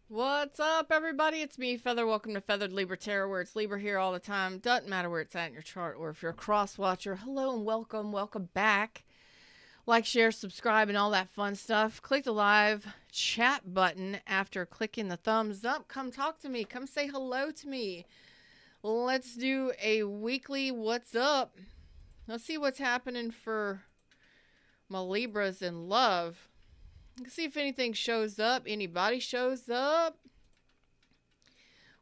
What's up, everybody? It's me, Feather. Welcome to Feathered Libra Tarot, where it's Libra here all the time. Doesn't matter where it's at in your chart, or if you're a cross watcher. Hello and welcome. Welcome back. Like, share, subscribe, and all that fun stuff. Click the live chat button after clicking the thumbs up. Come talk to me. Come say hello to me. Let's do a weekly what's up. Let's see what's happening for my Libras in love. Let's see if anything shows up. Anybody shows up.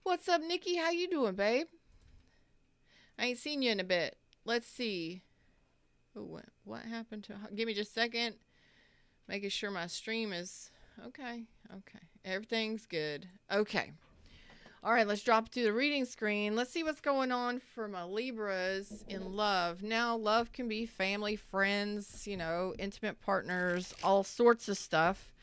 What's up, Nikki? How you doing, babe? I ain't seen you in a bit. Let's see. Oh, what happened to... Give me just a second. Making sure my stream is... Okay. Everything's good. Okay. All right, let's drop to the reading screen. Let's see what's going on for my Libras in love. Now, love can be family, friends, intimate partners, all sorts of stuff.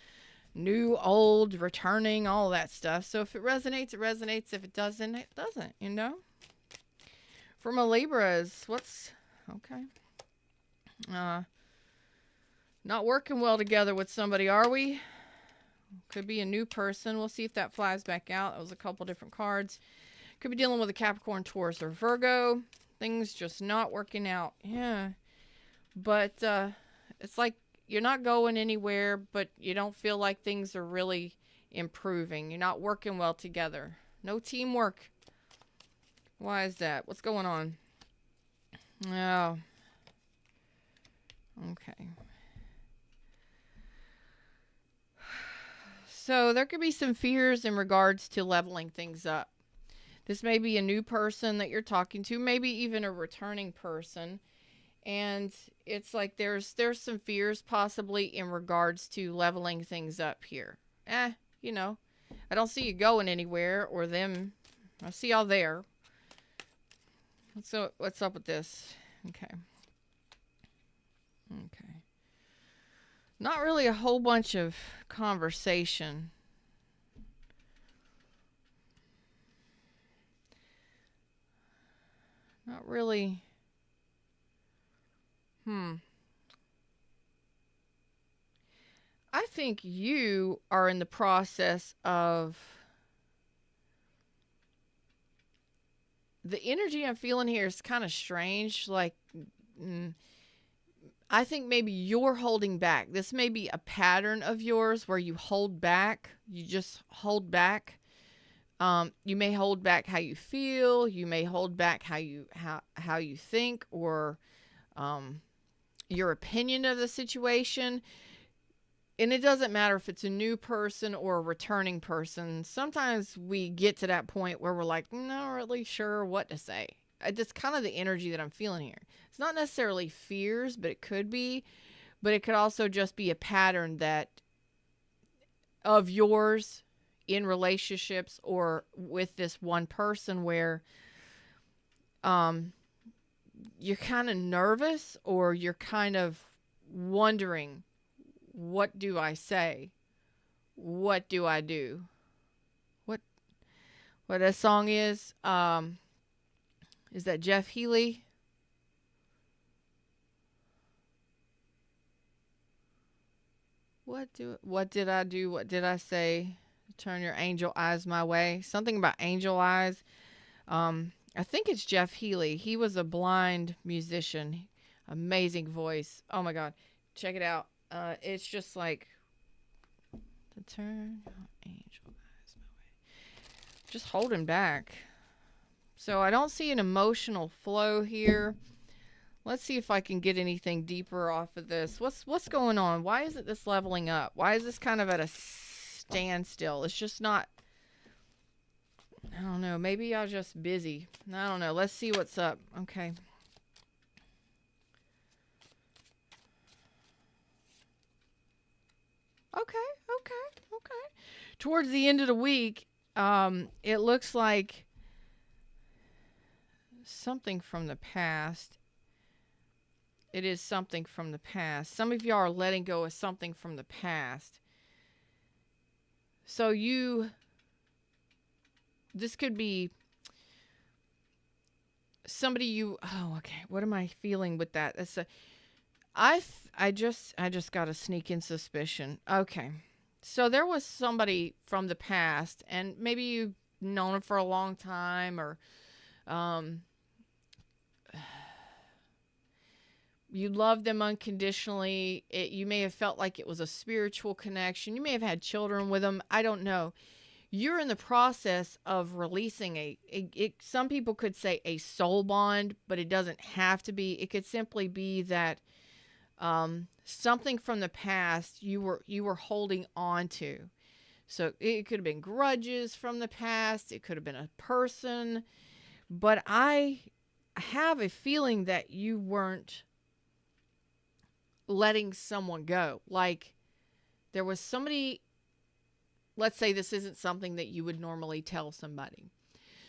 New, old, returning, all that stuff. So if it resonates, it resonates. If it doesn't, it doesn't, For my Libras, what's... Okay. Not working well together with somebody, are we? Could be a new person. We'll see if that flies back out. That was a couple different cards. Could be dealing with a Capricorn, Taurus, or Virgo. Things just not working out. Yeah. But it's like you're not going anywhere, but you don't feel like things are really improving. You're not working well together. No teamwork. Why is that? What's going on? Oh. Okay. So there could be some fears in regards to leveling things up. This may be a new person that you're talking to, maybe even a returning person. And it's like there's some fears possibly in regards to leveling things up here. I don't see you going anywhere or them. I see y'all there. So what's up with this? Okay. Not really a whole bunch of conversation. Not really. I think you are in the process of... The energy I'm feeling here is kind of strange. Like, I think maybe you're holding back. This may be a pattern of yours where you hold back. You just hold back. You may hold back how you feel. You may hold back how you think, or your opinion of the situation. And it doesn't matter if it's a new person or a returning person. Sometimes we get to that point where we're like, not really sure what to say. That's kind of the energy that I'm feeling here. It's not necessarily fears, but it could be. But it could also just be a pattern of yours in relationships or with this one person where you're kind of nervous, or you're kind of wondering, what do I say? What do I do? What that song is that Jeff Healey? What did I do? What did I say? Turn your angel eyes my way. Something about angel eyes. I think it's Jeff Healey. He was a blind musician. Amazing voice. Oh my God. Check it out. It's just like, to turn your angel eyes my way. Just holding back. So I don't see an emotional flow here. Let's see if I can get anything deeper off of this. What's going on? Why isn't this leveling up? Why is this kind of at a standstill? It's just not... I don't know. Maybe I'm just busy. I don't know. Let's see what's up. Okay. Okay. Towards the end of the week, it looks like something from the past. It is something from the past. Some of y'all are letting go of something from the past. So this could be somebody okay. What am I feeling with that? I just got a sneaking suspicion. Okay. So there was somebody from the past, and maybe you've known them for a long time, or um, you love them unconditionally. You may have felt like it was a spiritual connection. You may have had children with them. I don't know. You're in the process of releasing some people could say a soul bond, but it doesn't have to be. It could simply be that something from the past you were holding on to. So it could have been grudges from the past. It could have been a person. But I have a feeling that you weren't letting someone go. Like there was somebody, let's say this isn't something that you would normally tell somebody.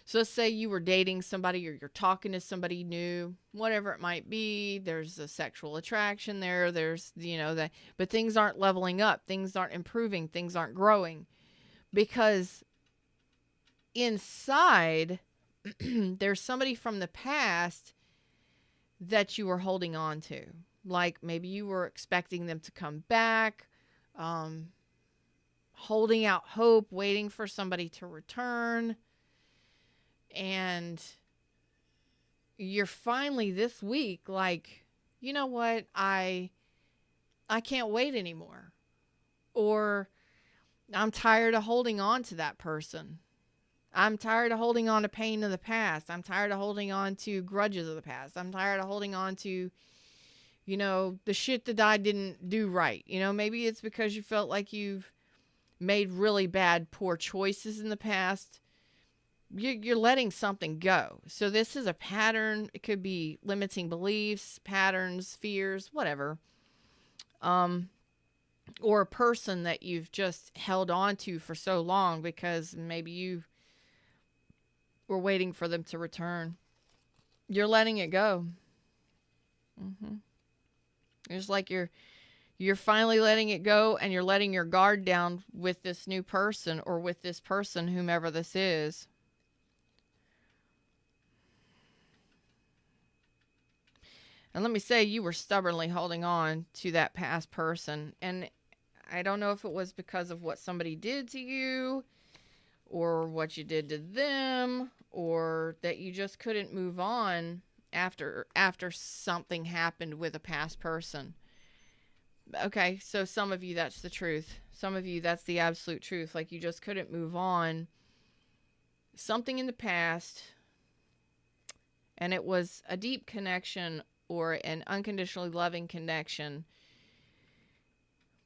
So let's say you were dating somebody or you're talking to somebody new, whatever it might be. There's a sexual attraction there. There's, that, but things aren't leveling up. Things aren't improving. Things aren't growing because inside there's somebody from the past that you were holding on to. Like maybe you were expecting them to come back, holding out hope, waiting for somebody to return. And you're finally this week like, you know what? I can't wait anymore. Or I'm tired of holding on to that person. I'm tired of holding on to pain of the past. I'm tired of holding on to grudges of the past. I'm tired of holding on to, the shit that I didn't do right. Maybe it's because you felt like you've made really bad, poor choices in the past. You're letting something go. So this is a pattern. It could be limiting beliefs, patterns, fears, whatever. Or a person that you've just held on to for so long because maybe you were waiting for them to return. You're letting it go. It's like you're finally letting it go, and you're letting your guard down with this new person or with this person, whomever this is. And let me say, you were stubbornly holding on to that past person. And I don't know if it was because of what somebody did to you or what you did to them, or that you just couldn't move on after something happened with a past person. Okay, so some of you, that's the truth. Some of you, that's the absolute truth. Like you just couldn't move on. Something in the past, and it was a deep connection or an unconditionally loving connection,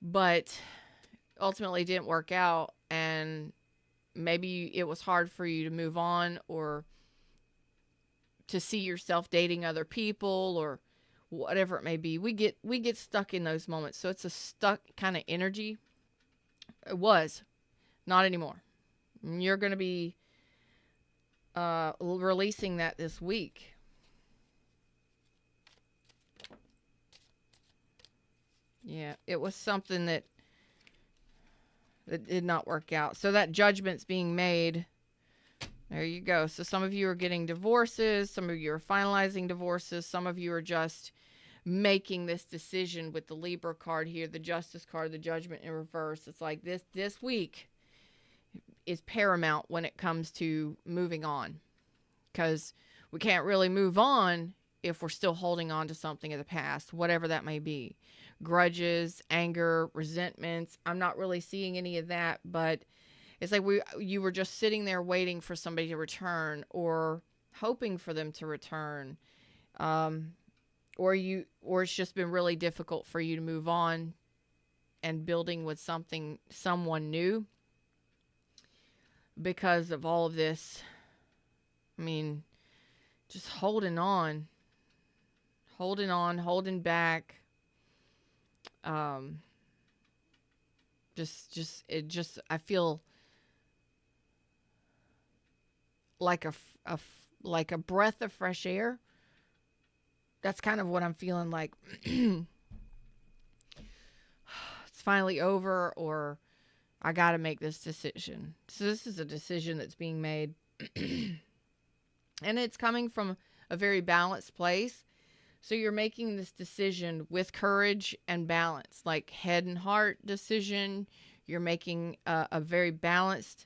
but ultimately didn't work out, and maybe it was hard for you to move on or to see yourself dating other people or whatever it may be. We get stuck in those moments. So it's a stuck kind of energy. It was. Not anymore. You're going to be releasing that this week. Yeah, it was something that did not work out. So that judgment's being made. There you go. So some of you are getting divorces. Some of you are finalizing divorces. Some of you are just making this decision with the Libra card here, the Justice card, the Judgment in reverse. It's like this week is paramount when it comes to moving on, because we can't really move on if we're still holding on to something of the past, whatever that may be. Grudges, anger, resentments. I'm not really seeing any of that, but it's like you were just sitting there waiting for somebody to return or hoping for them to return. Or it's just been really difficult for you to move on and building with someone new because of all of this. I mean, just holding back. I feel like a breath of fresh air. That's kind of what I'm feeling like. It's finally over, or I got to make this decision. So this is a decision that's being made. And it's coming from a very balanced place. So you're making this decision with courage and balance, like head and heart decision. You're making a very balanced,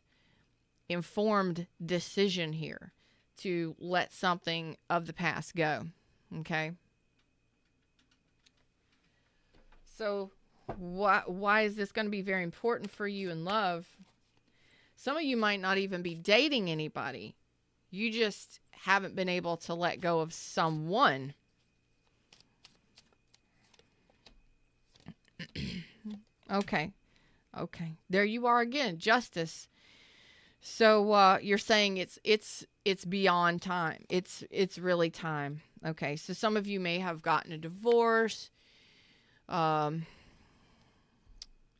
informed decision here to let something of the past go. Okay? So why is this going to be very important for you in love? Some of you might not even be dating anybody. You just haven't been able to let go of someone. Okay. There you are again, justice. So you're saying it's beyond time. It's really time. Okay. So some of you may have gotten a divorce.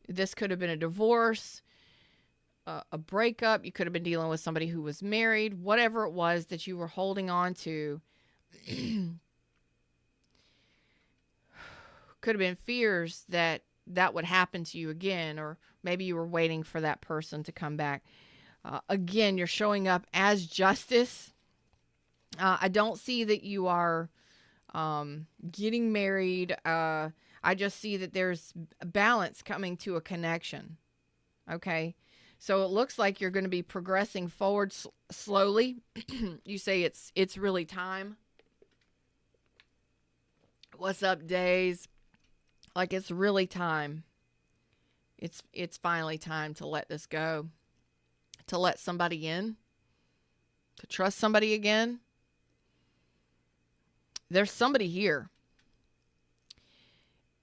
This could have been a divorce, a breakup. You could have been dealing with somebody who was married. Whatever it was that you were holding on to, could have been fears that would happen to you again, or maybe you were waiting for that person to come back. Again, you're showing up as justice. I don't see that you are getting married. I just see that there's a balance coming to a connection. Okay. So it looks like you're going to be progressing forward slowly. You say it's really time. What's up, Days? Like, it's really time. It's finally time to let this go. To let somebody in. To trust somebody again. There's somebody here.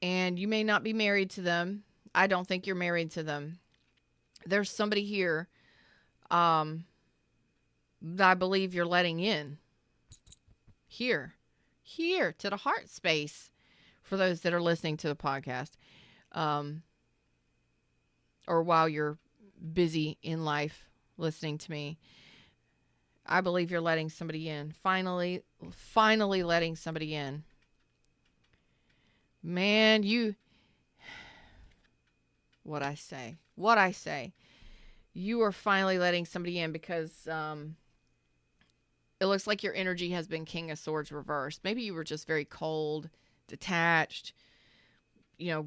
And you may not be married to them. I don't think you're married to them. There's somebody here that I believe you're letting in. Here to the heart space for those that are listening to the podcast. Or while you're busy in life listening to me. I believe you're letting somebody in. Finally letting somebody in. Man, what I say. You are finally letting somebody in because it looks like your energy has been King of Swords reversed. Maybe you were just very cold, detached,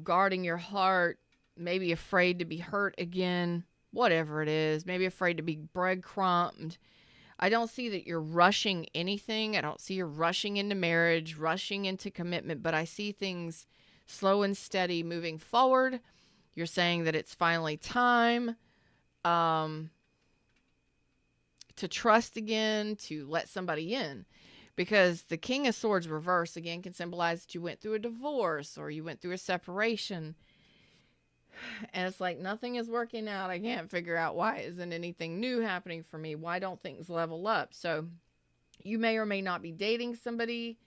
guarding your heart, maybe afraid to be hurt again, whatever it is, maybe afraid to be breadcrumbed. I don't see that you're rushing anything. I don't see you rushing into marriage, rushing into commitment, but I see things slow and steady moving forward. You're saying that it's finally time to trust again, to let somebody in. Because the King of Swords reverse, again, can symbolize that you went through a divorce or you went through a separation. And it's like, nothing is working out. I can't figure out why isn't anything new happening for me. Why don't things level up? So you may or may not be dating somebody,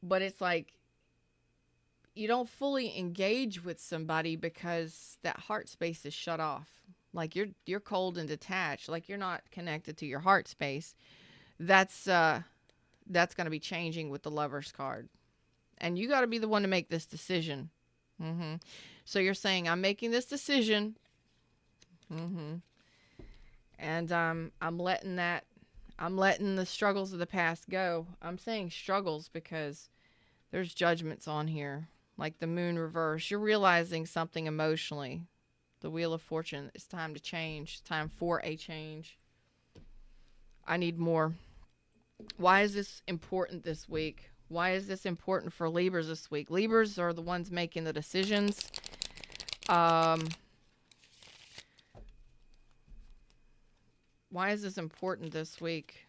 but it's like you don't fully engage with somebody because that heart space is shut off. Like you're cold and detached. Like you're not connected to your heart space. That's going to be changing with the Lover's card. And you got to be the one to make this decision. Mm-hmm. So you're saying, I'm making this decision. Mm-hmm. And I'm letting the struggles of the past go. I'm saying struggles because there's judgments on here. Like the moon reverse. You're realizing something emotionally. The Wheel of Fortune. It's time to change. It's time for a change. I need more. Why is this important this week? Why is this important for Libras this week? Libras are the ones making the decisions. Why is this important this week?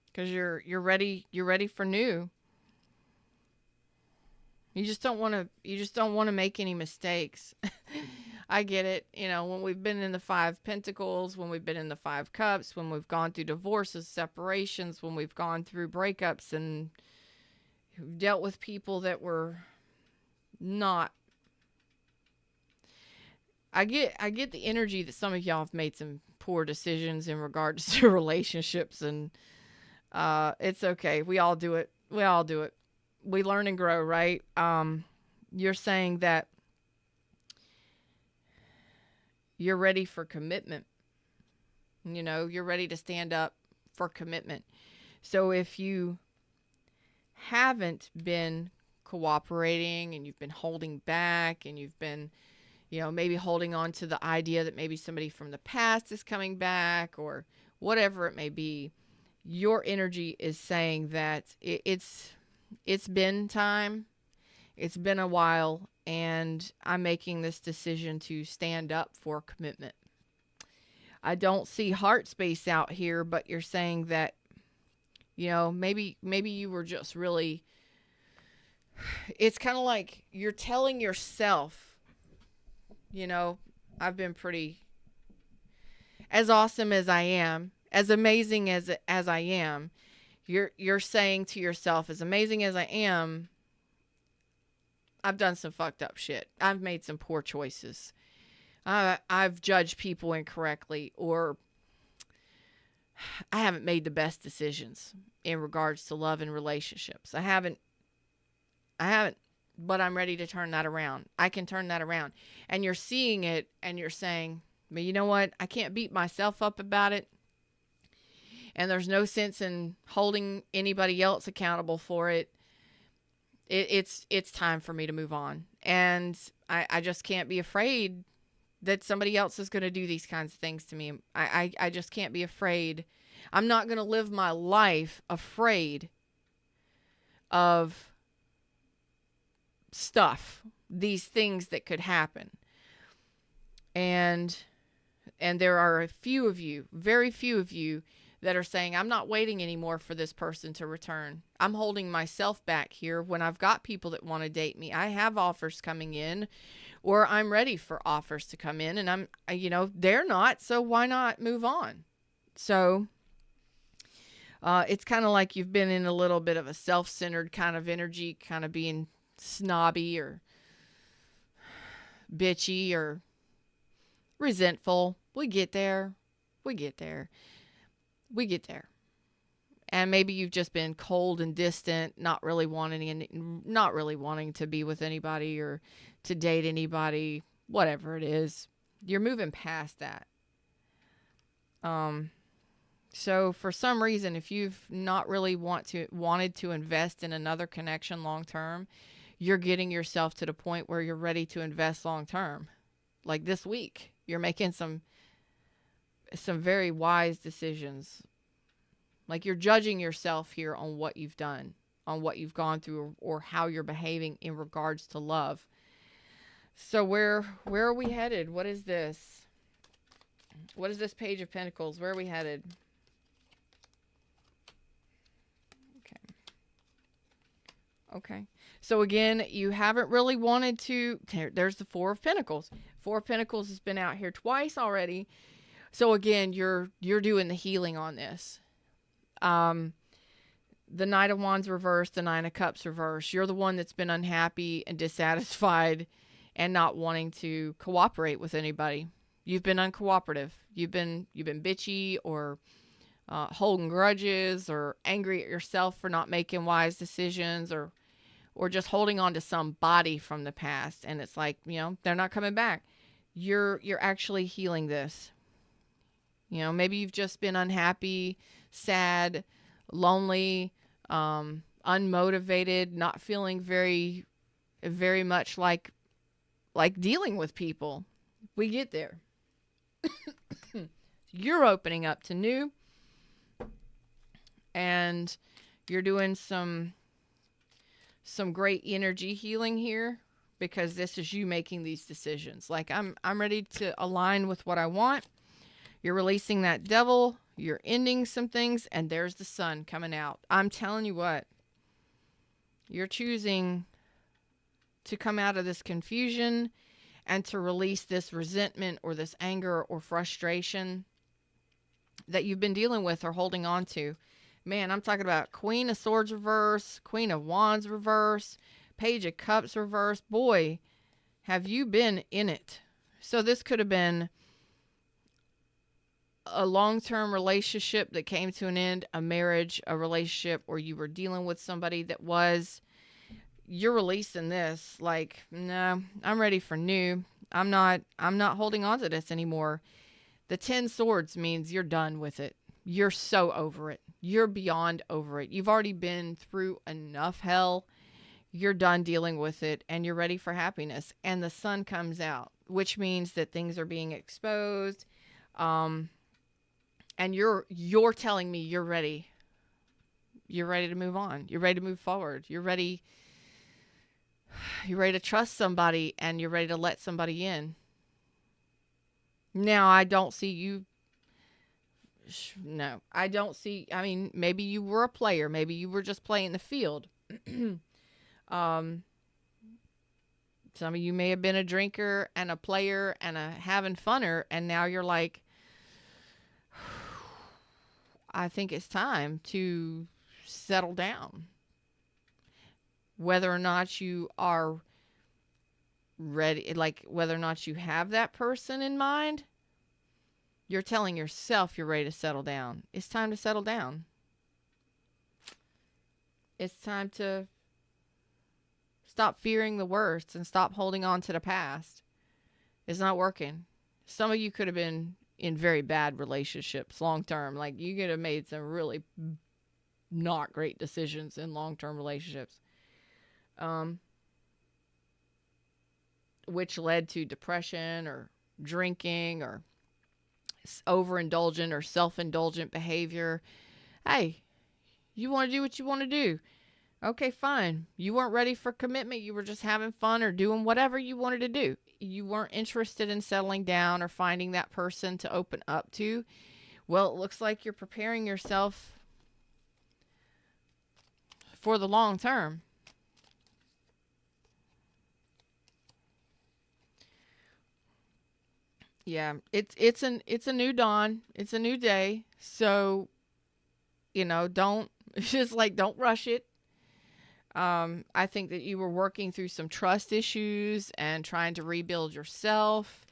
Because you're ready for new. You just don't want to make any mistakes. I get it. When we've been in the 5 Pentacles, when we've been in the 5 Cups, when we've gone through divorces, separations, when we've gone through breakups and dealt with people that were not. I get the energy that some of y'all have made some poor decisions in regards to relationships, and it's okay. We all do it. We learn and grow, right? You're saying that you're ready for commitment. You're ready to stand up for commitment. So if you haven't been cooperating and you've been holding back and you've been, maybe holding on to the idea that maybe somebody from the past is coming back or whatever it may be, your energy is saying that it's been time. It's been a while, and I'm making this decision to stand up for commitment. I don't see heart space out here, but you're saying that, maybe you were just really, it's kind of like you're telling yourself, I've been pretty, as awesome as I am, as amazing as I am, you're saying to yourself, as amazing as I am, I've done some fucked up shit. I've made some poor choices. I've judged people incorrectly, or I haven't made the best decisions in regards to love and relationships. I haven't, but I'm ready to turn that around. I can turn that around. And you're seeing it and you're saying, but you know what? I can't beat myself up about it. And there's no sense in holding anybody else accountable for it. It's time for me to move on. And I just can't be afraid that somebody else is going to do these kinds of things to me. I just can't be afraid. I'm not going to live my life afraid of stuff, these things that could happen. And there are a few of you, very few of you, that are saying, I'm not waiting anymore for this person to return. I'm holding myself back here when I've got people that want to date me. I have offers coming in, or I'm ready for offers to come in, and they're not, so why not move on? So it's kind of like you've been in a little bit of a self-centered kind of energy, kind of being snobby or bitchy or resentful. We get there. And maybe you've just been cold and distant, not really wanting to be with anybody or to date anybody, whatever it is. You're moving past that. So for some reason, if you've not really wanted to invest in another connection long term, you're getting yourself to the point where you're ready to invest long term. Like this week, you're making some very wise decisions. Like you're judging yourself here on what you've done, on what you've gone through, or how you're behaving in regards to love. So where are we headed? What is this? What is this Page of Pentacles? Where are we headed? Okay. So again, you haven't really wanted to, there's the Four of Pentacles. Four of Pentacles has been out here twice already. So again, you're doing the healing on this. The Knight of Wands reversed, the Nine of Cups reversed. You're the one that's been unhappy and dissatisfied and not wanting to cooperate with anybody. You've been uncooperative. You've been bitchy or holding grudges or angry at yourself for not making wise decisions or just holding on to somebody from the past. And it's like, they're not coming back. You're actually healing this. Maybe you've just been unhappy, sad, lonely, unmotivated, not feeling very, very much like dealing with people. We get there. You're opening up to new, and you're doing some great energy healing here, because this is you making these decisions. Like I'm ready to align with what I want. You're releasing that devil. You're ending some things, and there's the sun coming out. I'm telling you what, you're choosing to come out of this confusion and to release this resentment or this anger or frustration that you've been dealing with or holding on to. Man, I'm talking about Queen of Swords reverse, Queen of Wands reverse, Page of Cups reverse. Boy, have you been in it. So this could have been a long-term relationship that came to an end, a marriage, a relationship, or you were dealing with somebody that you're releasing this. Like, no, I'm ready for new. I'm not holding on to this anymore. The 10 Swords means you're done with it. You're so over it. You're beyond over it. You've already been through enough hell. you're done dealing with it and you're ready for happiness. And the sun comes out, which means that things are being exposed. Um, and you're telling me you're ready. You're ready to move on. You're ready to move forward. You're ready to trust somebody and you're ready to let somebody in. Now, I don't see you. No, I don't see. I mean, maybe you were a player. Maybe you were just playing the field. um, some of you may have been a drinker and a player and a having funner. And now you're like, I think it's time to settle down. Whether or not you are ready, like whether or not you have that person in mind, you're telling yourself you're ready to settle down. It's time to settle down. It's time to stop fearing the worst and stop holding on to the past. It's not working. Some of you could have been in very bad relationships long term. Like you could have made some really not great decisions in long-term relationships. Which led to depression or drinking or overindulgent or self-indulgent behavior. Hey, you want to do what you want to do. Okay, fine. You weren't ready for commitment. You were just having fun or doing whatever you wanted to do. You weren't interested in settling down or finding that person to open up to. Well, it looks like you're preparing yourself for the long term. Yeah, it's a new dawn. It's a new day. So, don't just like don't rush it. I think that you were working through some trust issues and trying to rebuild yourself,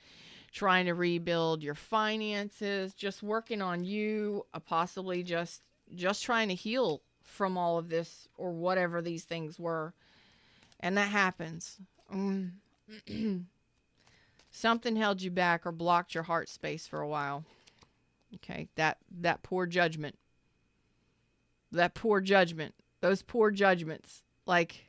trying to rebuild your finances, just working on you, possibly just trying to heal from all of this or whatever these things were. And that happens. Something held you back or blocked your heart space for a while. Okay, that poor judgment. That poor judgment. Those poor judgments. Like,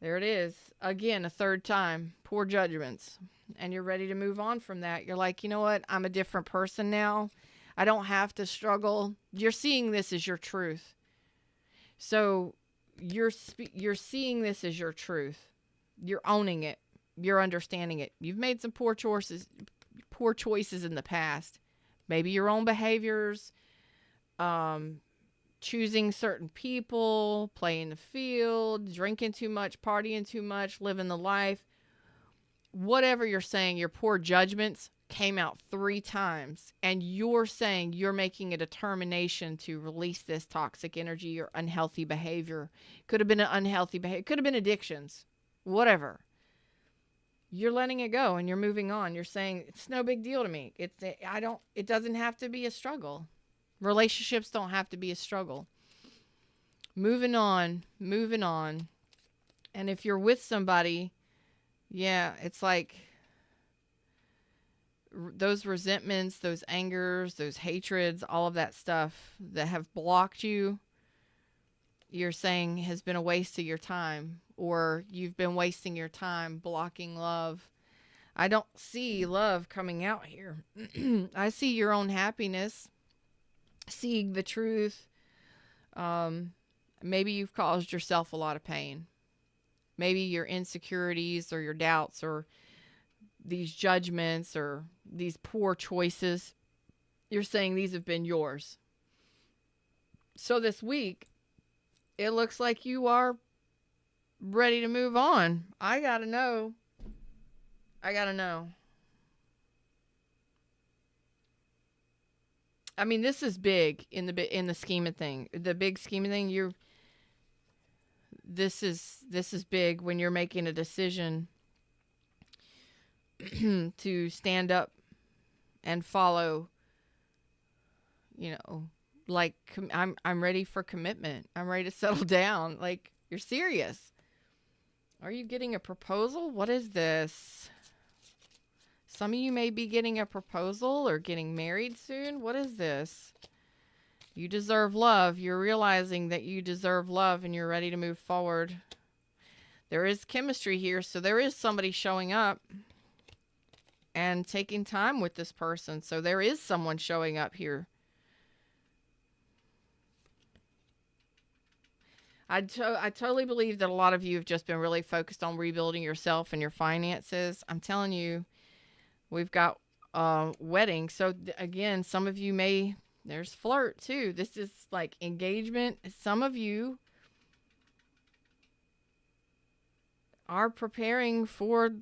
there it is. Again, a third time. Poor judgments. And you're ready to move on from that. You're like, you know what? I'm a different person now. I don't have to struggle. You're seeing this as your truth. So you're seeing this as your truth. You're owning it. You're understanding it. You've made some poor choices in the past. Maybe your own behaviors, choosing certain people, playing the field, drinking too much, partying too much, living the life. Whatever you're saying, your poor judgments came out 3 times. And you're saying you're making a determination to release this toxic energy or unhealthy behavior. Could have been an unhealthy behavior. Could have been addictions. Whatever. You're letting it go and you're moving on. You're saying it's no big deal to me. It doesn't have to be a struggle. Relationships don't have to be a struggle. Moving on. And if you're with somebody, yeah, it's like those resentments, those angers, those hatreds, all of that stuff that have blocked you, you're saying has been a waste of your time, or you've been wasting your time blocking love. I don't see love coming out here. I see your own happiness, seeing the truth. Maybe you've caused yourself a lot of pain. Maybe your insecurities or your doubts or these judgments or these poor choices, you're saying these have been yours. So this week, it looks like you are ready to move on. I gotta know. I mean, this is big in the scheme of thing. The big scheme of thing. This is big when you're making a decision to stand up and follow. Like I'm ready for commitment. I'm ready to settle down. Like, you're serious. Are you getting a proposal? What is this? Some of you may be getting a proposal or getting married soon. What is this? You deserve love. You're realizing that you deserve love and you're ready to move forward. There is chemistry here, so there is somebody showing up and taking time with this person. So there is someone showing up here. I totally believe that a lot of you have just been really focused on rebuilding yourself and your finances. I'm telling you, we've got wedding. So again, some of you may, there's flirt too. This is like engagement. Some of you are preparing for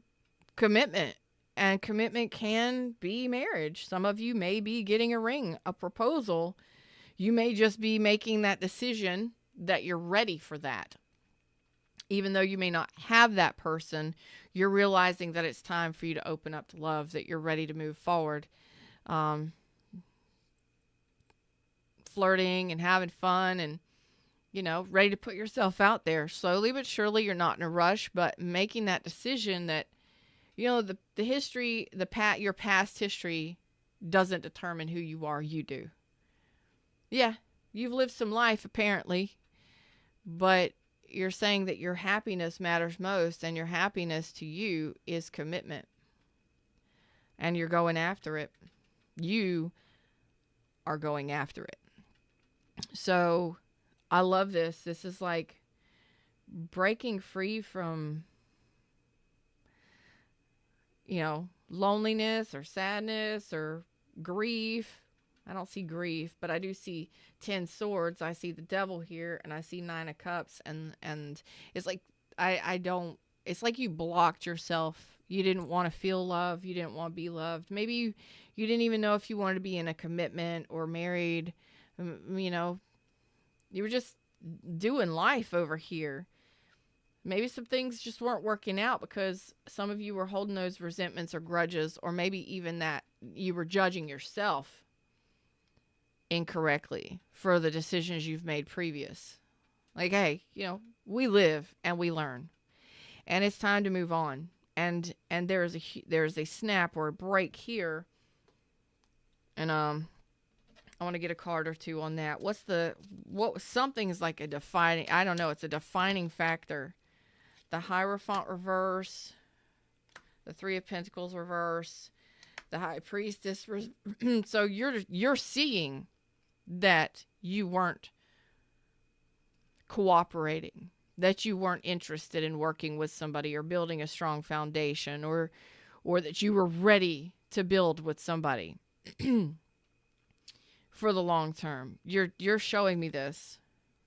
commitment, and commitment can be marriage. Some of you may be getting a ring, a proposal. You may just be making that decision that you're ready for that. Even though you may not have that person, you're realizing that it's time for you to open up to love, that you're ready to move forward. Flirting and having fun and, ready to put yourself out there. Slowly but surely, you're not in a rush, but making that decision that, the history, your past history doesn't determine who you are. You do. Yeah, you've lived some life apparently, but you're saying that your happiness matters most, and your happiness to you is commitment. And you're going after it. You are going after it. So I love this. This is like breaking free from, loneliness or sadness or grief. I don't see grief, but I do see 10 swords. I see the devil here, and I see 9 of cups. And it's like, it's like you blocked yourself. You didn't want to feel love. You didn't want to be loved. Maybe you didn't even know if you wanted to be in a commitment or married. You were just doing life over here. Maybe some things just weren't working out because some of you were holding those resentments or grudges, or maybe even that you were judging yourself incorrectly for the decisions you've made previous. Like, hey, we live and we learn, and it's time to move on. And there's a snap or a break here, and I want to get a card or two on that. Something's like a defining, I don't know, it's a defining factor. The Hierophant reverse, the 3 of Pentacles reverse, the High Priestess. So you're seeing that you weren't cooperating, that you weren't interested in working with somebody or building a strong foundation, or that you were ready to build with somebody for the long term. You're showing me this,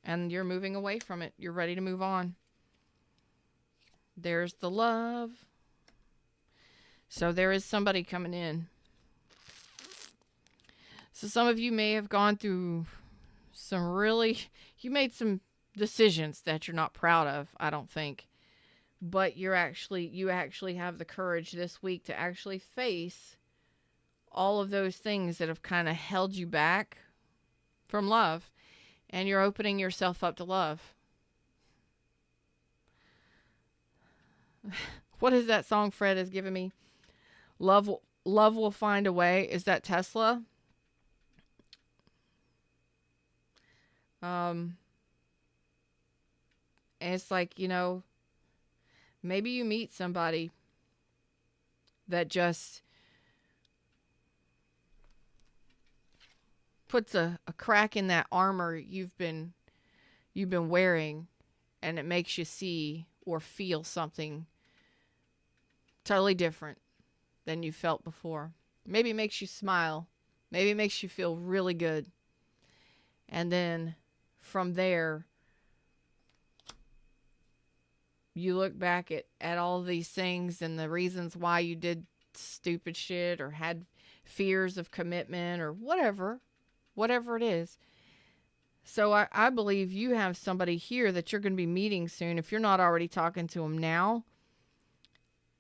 and you're moving away from it. You're ready to move on. There's the love. So there is somebody coming in. So some of you may have gone through you made some decisions that you're not proud of, I don't think. But you actually have the courage this week to actually face all of those things that have kind of held you back from love. And you're opening yourself up to love. What is that song Fred has given me? Love will find a way. Is that Tesla? And it's like, maybe you meet somebody that just puts a crack in that armor you've been wearing, and it makes you see or feel something totally different than you felt before. Maybe it makes you smile. Maybe it makes you feel really good. And then from there, you look back at all these things and the reasons why you did stupid shit or had fears of commitment or whatever it is. So I believe you have somebody here that you're going to be meeting soon, if you're not already talking to them now,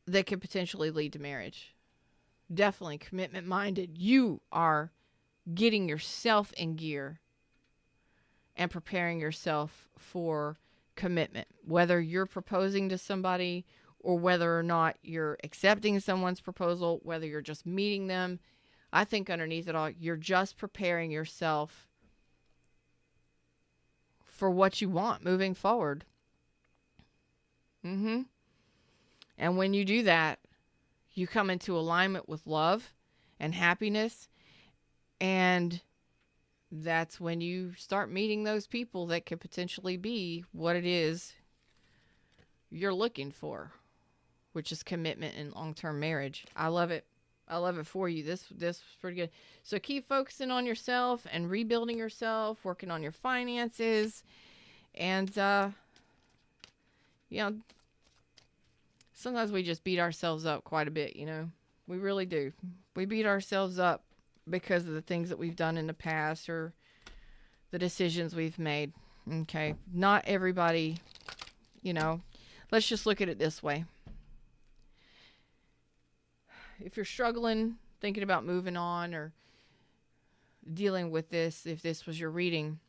that could potentially lead to marriage. Definitely commitment minded. You are getting yourself in gear and preparing yourself for commitment, whether you're proposing to somebody or whether or not you're accepting someone's proposal, whether you're just meeting them. I think underneath it all, you're just preparing yourself for what you want moving forward. And when you do that, you come into alignment with love and happiness, and that's when you start meeting those people that could potentially be what it is you're looking for, which is commitment and long-term marriage. I love it. I love it for you. This is pretty good. So keep focusing on yourself and rebuilding yourself, working on your finances, and sometimes we just beat ourselves up quite a bit, We really do. We beat ourselves up because of the things that we've done in the past or the decisions we've made. Okay. Not everybody, let's just look at it this way. If you're struggling, thinking about moving on or dealing with this, if this was your reading,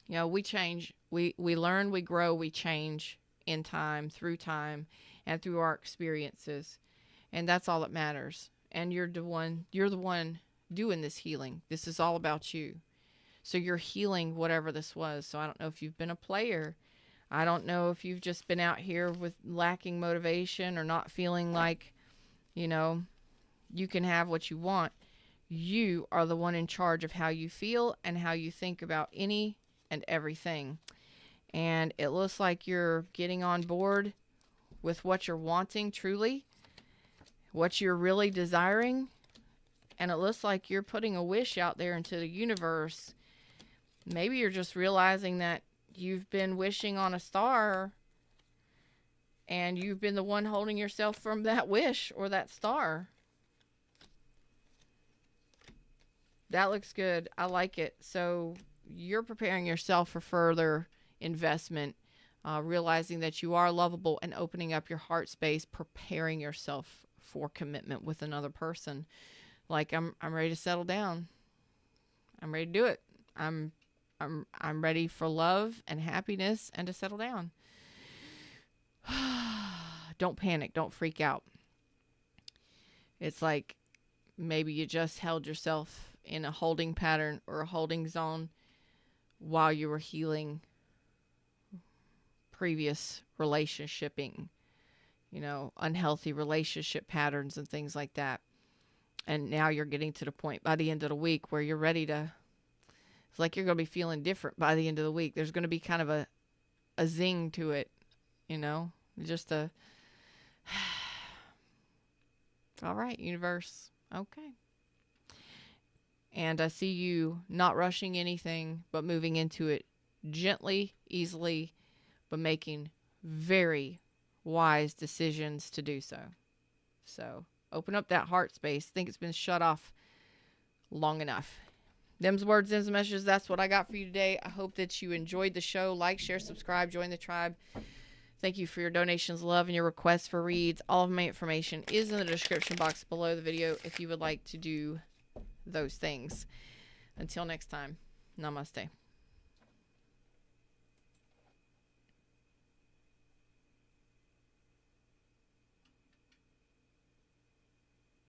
we change, we learn, we grow, we change in time, and through our experiences. And that's all that matters. And you're the one doing this healing. This is all about you. So you're healing whatever this was. So I don't know if you've been a player. I don't know if you've just been out here with lacking motivation or not feeling like, you can have what you want. You are the one in charge of how you feel and how you think about any and everything. And it looks like you're getting on board with what you're wanting truly, what you're really desiring. And it looks like you're putting a wish out there into the universe. Maybe you're just realizing that you've been wishing on a star and you've been the one holding yourself from that wish or that star. That looks good. I like it. So you're preparing yourself for further investment, realizing that you are lovable and opening up your heart space, preparing yourself for commitment with another person. Like I'm ready to settle down. I'm ready to do it. I'm ready for love and happiness and to settle down. Don't panic. Don't freak out. It's like maybe you just held yourself in a holding pattern or a holding zone while you were healing previous relationshiping, unhealthy relationship patterns and things like that. And now you're getting to the point by the end of the week where you're ready to, it's like you're going to be feeling different by the end of the week. There's going to be kind of a zing to it, just a, all right, universe. Okay. And I see you not rushing anything, but moving into it gently, easily, but making very wise decisions to do so. So open up that heart space. I think it's been shut off long enough. Them's words, them's messages. That's what I got for you today. I hope that you enjoyed the show. Like, share, subscribe, join the tribe. Thank you for your donations, love, and your requests for reads. All of my information is in the description box below the video if you would like to do those things. Until next time, namaste.